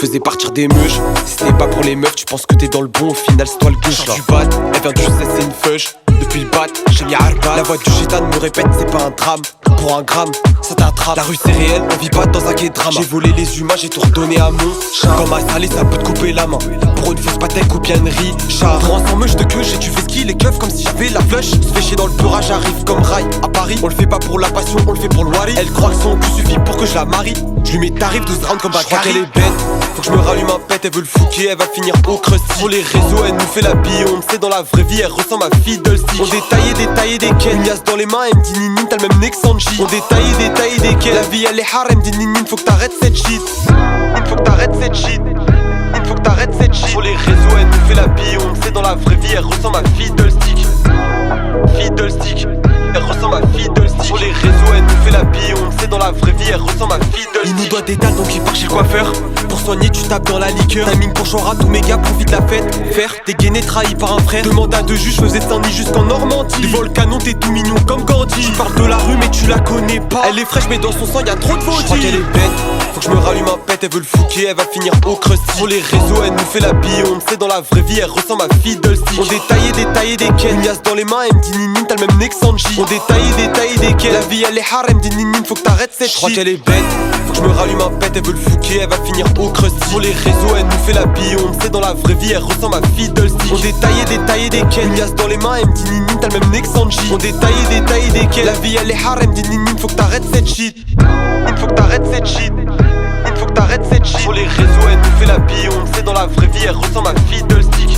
faisait partir des meuches. Si c'était pas pour les meufs, tu penses que t'es dans le bon, au final c'est toi le gauche. Du bat, elle vient du sais c'est une feuche. Depuis le bat, j'ai mis Arba. La voix du chétan me répète, c'est pas un drame. Pour un gramme, ça t'attrape. La rue c'est réel, on vit pas dans un quai drama. J'ai volé les humains, j'ai tout redonné à mon chat. Comme à salé, ça peut te couper la main. Pour une fausse patek ou bien une Richard. Pour un sans meuche de queue, j'ai tu fais ski, les keufs comme si j'avais la flush. Se fait chier dans le beurre, j'arrive comme rail. À Paris, on le fait pas pour la passion, on le fait pour le wari. Elle croit que son cul suffit pour que je la marie. Je lui mets tarif 12 rounds comme Bakary. Elle est bête, faut que je me rallume un pet. Elle veut le fouquer, elle va finir au crusty. Sur les réseaux, elle nous fait la bille. On sait dans la vraie vie, elle ressemble à Fiddlestick. On détaillé des quais. Une liasse dans les mains, elle me dit Ninine, t'as le même nez que Sanji. On détaillé des quais. La vie elle est hard, elle me dit Ninine, faut que t'arrêtes cette shit. Il faut que t'arrêtes cette shit. Il faut que t'arrêtes cette shit. Sur les réseaux, elle nous fait la bille. On sait dans la vraie vie, elle ressemble à Fiddlestick. Elle ressemble à Fiddlestick. Sur les réseaux, elle nous fait la bille. On sait dans la vraie vie, elle ressemble à Fiddlestick. Il nous doit des dalles donc il part chez le coiffeur. Pour soigner, tu tapes dans la liqueur. Timing pour Chora, tous mes gars profitent de la fête. Faire, dégainé, trahi par un frère. Demande à deux juges, faisais Saint-Denis jusqu'en Normandie. Devant le canon, t'es tout mignon comme Gandhi. Tu parles de la rue, mais tu la connais pas. Elle est fraîche, mais dans son sang, y'a trop de vaudis. Je crois qu'elle est bête, faut que je me rallume un pet. Elle veut le fouquer, elle va finir au crusty. Sur les réseaux, elle nous fait la bille. On sait dans la vraie vie, elle ressemble à Fiddlestick. On détaillé des quais. Une liasse dans les mains, elle me dit Ninine, t'as le même nez que Sanji. On détaillé des quais. La vie elle est hard, elle me dit Ninine, faut que t'arrêtes cette shit. Je crois qu'elle est bête, faut que je me rallume un pet. Elle veut le fouquer, elle va finir au crusty. Sur les réseaux, elle nous fait la bille. On sait dans la vraie vie, elle ressemble à Fiddlestick. On détaillé des quais. Une liasse dans les mains, elle me dit Ninine, t'as le même nez que Sanji. On détaillé des quais. La vie elle est hard, elle me dit Ninine, faut que t'arrêtes cette shit. Il faut que t'arrêtes cette shit. Il faut que t'arrêtes cette shit. Sur les réseaux, elle nous fait la bille. On sait dans la vraie vie, elle ressemble à Fiddlestick.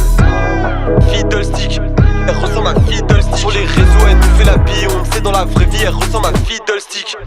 Elle ressemble à Fiddlestick. Sur les réseaux, elle nous fait la bille. On sait dans la vraie vie, elle ressemble à Fiddlestick.